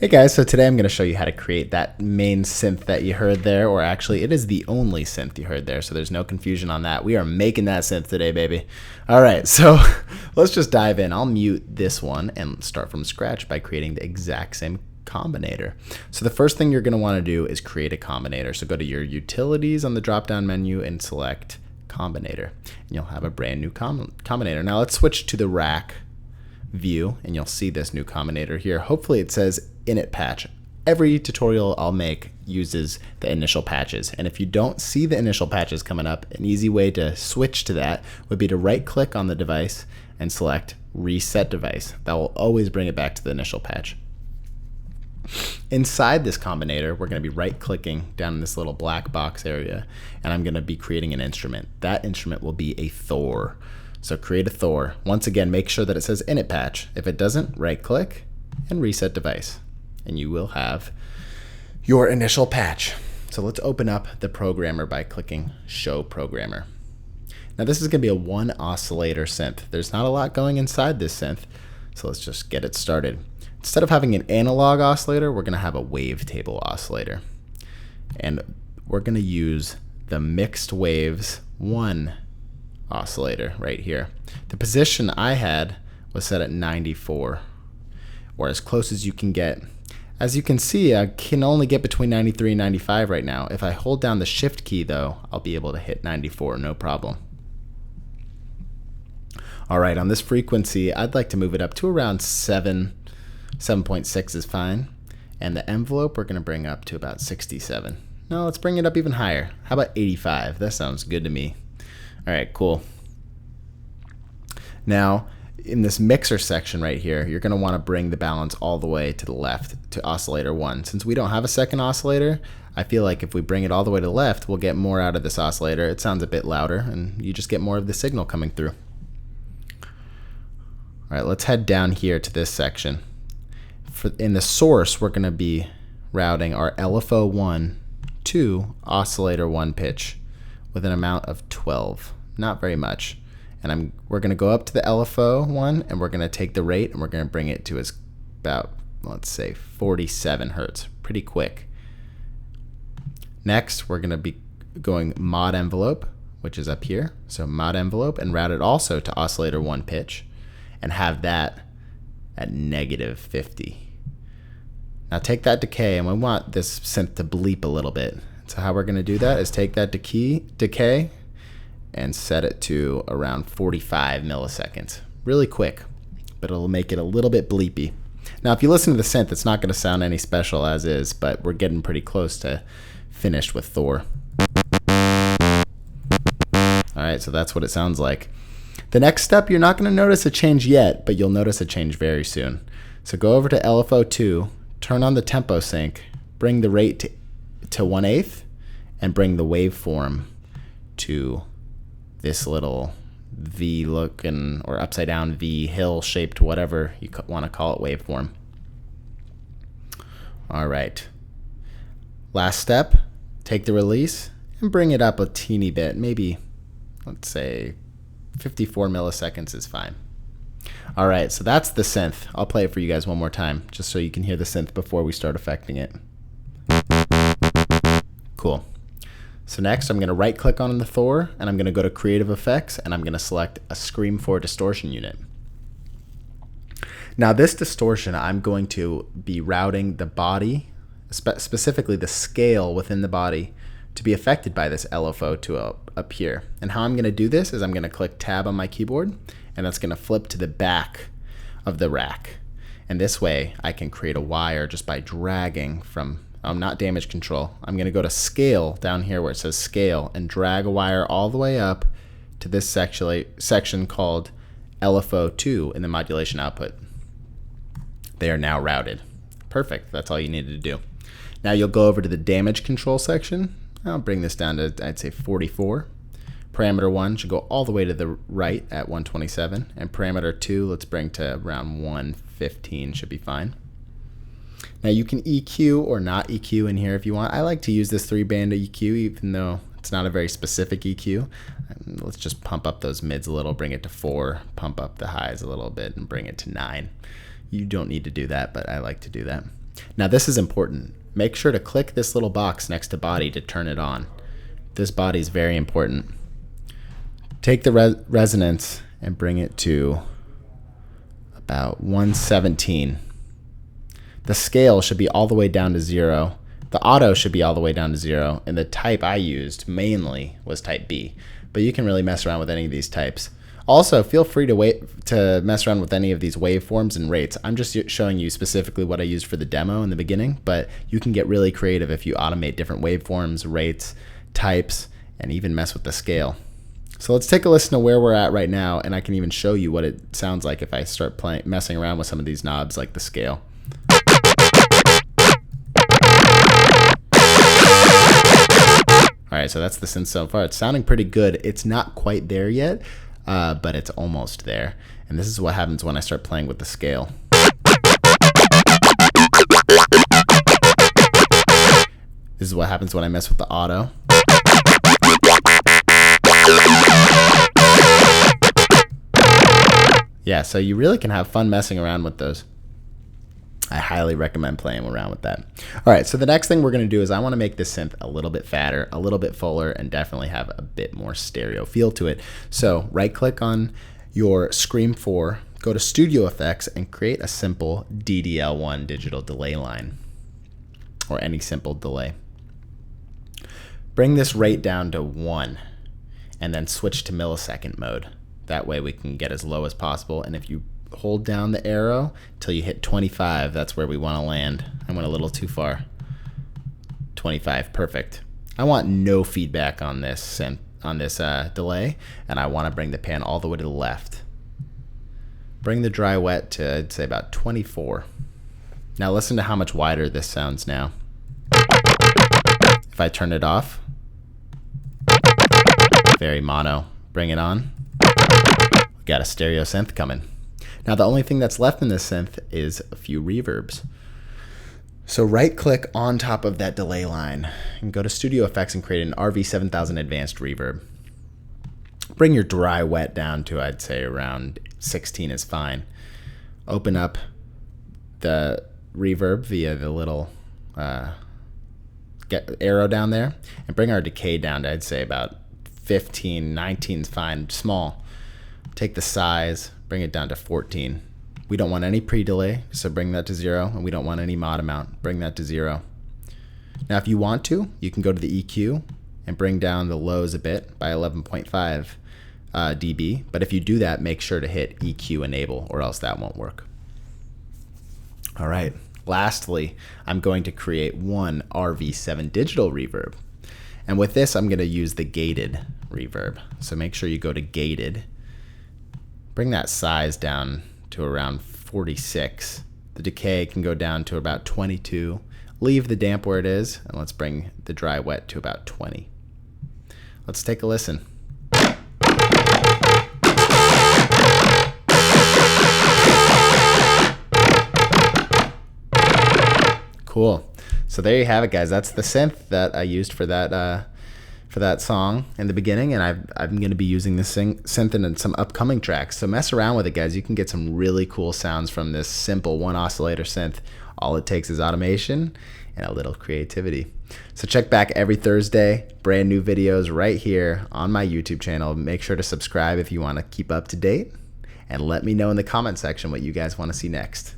guys, so today I'm going to show you how to create that main synth that you heard there, or actually it is the only synth you heard there, so there's no confusion on that. We are making that synth today, baby. All right, so let's just dive in. I'll mute this one and start from scratch by creating the exact same combinator. So the first thing you're going to want to do is create a combinator. So go to your utilities on the drop-down menu and select combinator, and you'll have a brand new combinator. Now let's switch to the rack view, and you'll see this new combinator here. Hopefully it says init patch. Every tutorial I'll make uses the initial patches, and if you don't see the initial patches coming up, an easy way to switch to that would be to right click on the device and select reset device. That will always bring it back to the initial patch. Inside this combinator, we're going to be right clicking down in this little black box area, and I'm going to be creating an instrument. That instrument will be a Thor. So create a Thor. Once again, make sure that it says init patch. If it doesn't, right click and reset device, and you will have your initial patch. So let's open up the programmer by clicking show programmer. Now this is going to be a one oscillator synth. There's not a lot going inside this synth, so let's just get it started. Instead of having an analog oscillator, we're going to have a wavetable oscillator, and we're going to use the mixed waves 1 oscillator right here. The position I had was set at 94, or as close as you can get. As you can see, I can only get between 93 and 95 right now. If I hold down the shift key though, I'll be able to hit 94, no problem. Alright, on this frequency, I'd like to move it up to around 7.6 is fine. And the envelope we're going to bring up to about 67. No, let's bring it up even higher. How about 85? That sounds good to me. All right, cool. Now, in this mixer section right here, you're going to want to bring the balance all the way to the left to oscillator 1. Since we don't have a second oscillator, I feel like if we bring it all the way to the left, we'll get more out of this oscillator. It sounds a bit louder, and you just get more of the signal coming through. All right, let's head down here to this section. In the source, we're going to be routing our LFO1 to oscillator 1 pitch with an amount of 12, not very much. And we're going to go up to the LFO one, and we're going to take the rate and we're going to bring it to about, let's say, 47 hertz, pretty quick. Next, we're going to be going mod envelope, which is up here. So mod envelope, and route it also to oscillator 1 pitch, and have that at -50. Now take that decay, and we want this synth to bleep a little bit. So how we're going to do that is take that decay and set it to around 45 milliseconds. Really quick, but it'll make it a little bit bleepy. Now if you listen to the synth, it's not going to sound any special as is, but we're getting pretty close to finished with Thor. Alright, so that's what it sounds like. The next step, you're not going to notice a change yet, but you'll notice a change very soon. So go over to LFO2, turn on the tempo sync, bring the rate to 1/8, and bring the waveform to this little V looking or upside down V hill shaped, whatever you want to call it, waveform. All right. Last step, take the release and bring it up a teeny bit, maybe let's say 54 milliseconds is fine. All right, so that's the synth. I'll play it for you guys one more time just so you can hear the synth before we start affecting it. Cool. So next I'm going to right click on the Thor, and I'm going to go to Creative Effects, and I'm going to select a Scream 4 distortion unit. Now this distortion, I'm going to be routing the body, specifically the scale within the body, to be affected by this LFO to up here. And how I'm going to do this is I'm going to click Tab on my keyboard, and that's going to flip to the back of the rack. And this way I can create a wire just by dragging from not damage control. I'm going to go to scale down here where it says scale and drag a wire all the way up to this section called LFO2 in the modulation output. They are now routed. Perfect. That's all you needed to do. Now you'll go over to the damage control section. I'll bring this down to, I'd say, 44. Parameter 1 should go all the way to the right at 127. And parameter 2, let's bring to around 115, should be fine. Now you can EQ or not EQ in here if you want. I like to use this 3-band EQ even though it's not a very specific EQ. Let's just pump up those mids a little, bring it to 4, pump up the highs a little bit, and bring it to 9. You don't need to do that, but I like to do that. Now this is important. Make sure to click this little box next to body to turn it on. This body is very important. Take the resonance and bring it to about 117. The scale should be all the way down to 0. The auto should be all the way down to 0. And the type I used mainly was type B. But you can really mess around with any of these types. Also, feel free to mess around with any of these waveforms and rates. I'm just showing you specifically what I used for the demo in the beginning, but you can get really creative if you automate different waveforms, rates, types, and even mess with the scale. So let's take a listen to where we're at right now, and I can even show you what it sounds like if I start messing around with some of these knobs like the scale. All right, so that's the synth so far. It's sounding pretty good. It's not quite there yet, but it's almost there. And this is what happens when I start playing with the scale. This is what happens when I mess with the auto. Yeah, so you really can have fun messing around with those. I highly recommend playing around with that. All right, so the next thing we're going to do is I want to make this synth a little bit fatter, a little bit fuller, and definitely have a bit more stereo feel to it. So right-click on your Scream 4, go to Studio Effects, and create a simple DDL1 digital delay line, or any simple delay. Bring this rate down to 1, and then switch to millisecond mode. That way we can get as low as possible, and if you hold down the arrow till you hit 25. That's where we want to land. I went a little too far. 25, perfect. I want no feedback on this delay, and I want to bring the pan all the way to the left. Bring the dry wet to, I'd say, about 24. Now listen to how much wider this sounds now. If I turn it off, very mono. Bring it on. We got a stereo synth coming. Now the only thing that's left in this synth is a few reverbs. So right click on top of that delay line and go to Studio Effects and create an RV7000 Advanced Reverb. Bring your dry wet down to, I'd say, around 16 is fine. Open up the reverb via the little arrow down there and bring our decay down to, I'd say, about 15, 19 is fine, small. Take the size, bring it down to 14. We don't want any pre-delay, so bring that to 0, and we don't want any mod amount, bring that to 0. Now if you want to, you can go to the EQ and bring down the lows a bit by 11.5 dB, but if you do that, make sure to hit EQ enable or else that won't work. All right, lastly, I'm going to create one RV7 digital reverb. And with this, I'm gonna use the gated reverb. So make sure you go to gated, bring that size down to around 46. The decay can go down to about 22. Leave the damp where it is, and let's bring the dry wet to about 20. Let's take a listen. Cool. So there you have it, guys. That's the synth that I used for that song in the beginning, and I'm going to be using this synth in some upcoming tracks. So mess around with it, guys. You can get some really cool sounds from this simple one oscillator synth. All it takes is automation and a little creativity. So check back every Thursday. Brand new videos right here on my YouTube channel. Make sure to subscribe if you want to keep up to date, and let me know in the comment section what you guys want to see next.